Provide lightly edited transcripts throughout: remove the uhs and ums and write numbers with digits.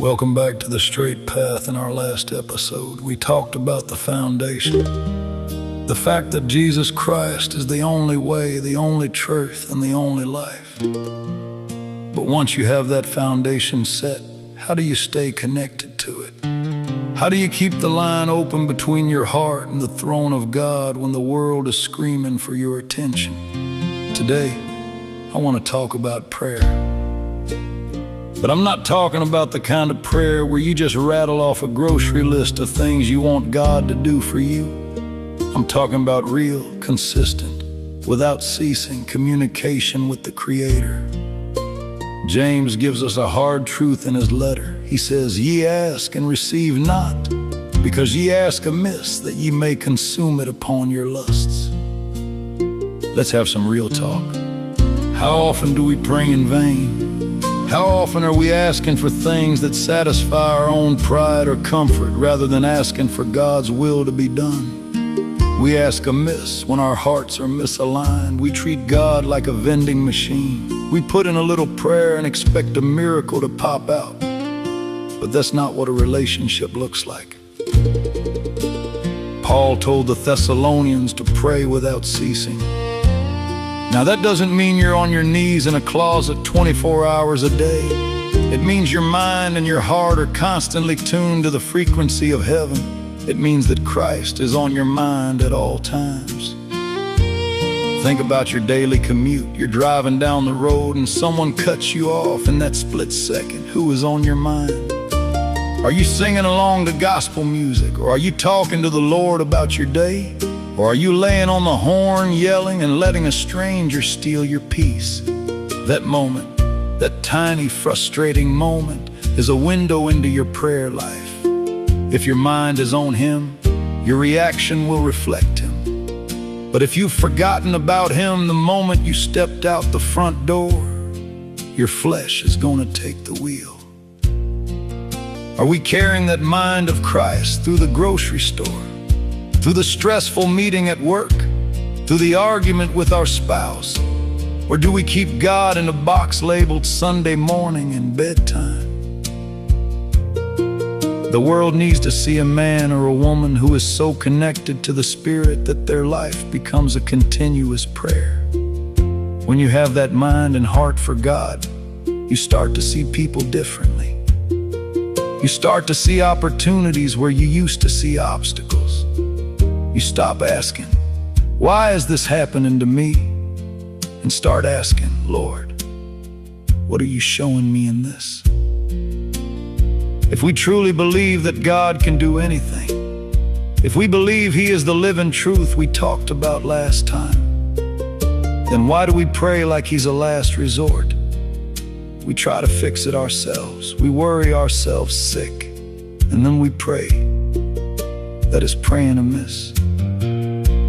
Welcome back to The Straight Path. In our last episode, we talked about the foundation. The fact that Jesus Christ is the only way, the only truth, and the only life. But once you have that foundation set, how do you stay connected to it? How do you keep the line open between your heart and the throne of God when the world is screaming for your attention? Today, I want to talk about prayer. But I'm not talking about the kind of prayer where you just rattle off a grocery list of things you want God to do for you. I'm talking about real, consistent, without ceasing communication with the Creator. James gives us a hard truth in his letter. He says, "Ye ask and receive not, because ye ask amiss, that ye may consume it upon your lusts." Let's have some real talk. How often do we pray in vain? How often are we asking for things that satisfy our own pride or comfort rather than asking for God's will to be done? We ask amiss when our hearts are misaligned. We treat God like a vending machine. We put in a little prayer and expect a miracle to pop out. But that's not what a relationship looks like. Paul told the Thessalonians to pray without ceasing. Now that doesn't mean you're on your knees in a closet 24 hours a day. It means your mind and your heart are constantly tuned to the frequency of heaven. It means that Christ is on your mind at all times. Think about your daily commute. You're driving down the road and someone cuts you off in that split second. Who is on your mind? Are you singing along to gospel music? Or are you talking to the Lord about your day? Or are you laying on the horn, yelling and letting a stranger steal your peace? That moment, that tiny, frustrating moment, is a window into your prayer life. If your mind is on Him, your reaction will reflect Him. But if you've forgotten about Him the moment you stepped out the front door, your flesh is going to take the wheel. Are we carrying that mind of Christ through the grocery store? Through the stressful meeting at work, through the argument with our spouse? Or do we keep God in a box labeled Sunday morning and bedtime? The world needs to see a man or a woman who is so connected to the Spirit that their life becomes a continuous prayer. When you have that mind and heart for God, you start to see people differently. You start to see opportunities where you used to see obstacles. You stop asking, "Why is this happening to me?" and start asking, "Lord, what are you showing me in this?" If we truly believe that God can do anything, if we believe He is the living truth we talked about last time, then why do we pray like He's a last resort? We try to fix it ourselves. We worry ourselves sick, and then we pray. That is praying amiss.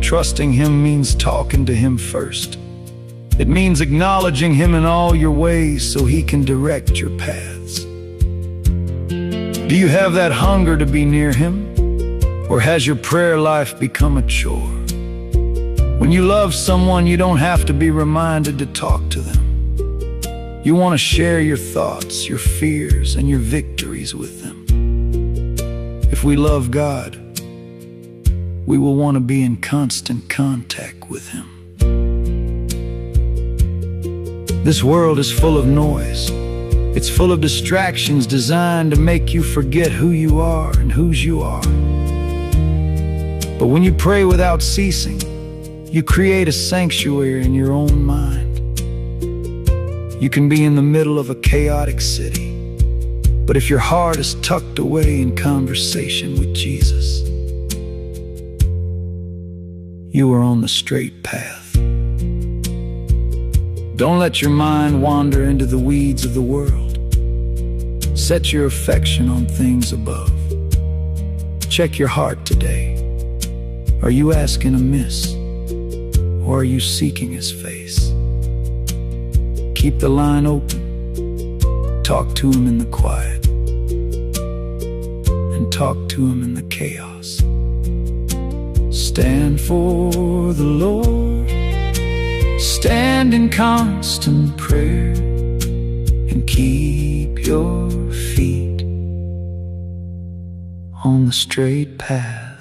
Trusting Him means talking to Him first. It means acknowledging Him in all your ways so He can direct your paths. Do you have that hunger to be near Him? Or has your prayer life become a chore? When you love someone, you don't have to be reminded to talk to them. You want to share your thoughts, your fears, and your victories with them. If we love God, we will want to be in constant contact with Him. This world is full of noise. It's full of distractions designed to make you forget who you are and whose you are. But when you pray without ceasing, you create a sanctuary in your own mind. You can be in the middle of a chaotic city, but if your heart is tucked away in conversation with Jesus, you are on the straight path. Don't let your mind wander into the weeds of the world. Set your affection on things above. Check your heart today. Are you asking amiss, or are you seeking His face? Keep the line open. Talk to Him in the quiet, and talk to Him in the chaos. Stand for the Lord. Stand in constant prayer, and keep your feet on the straight path.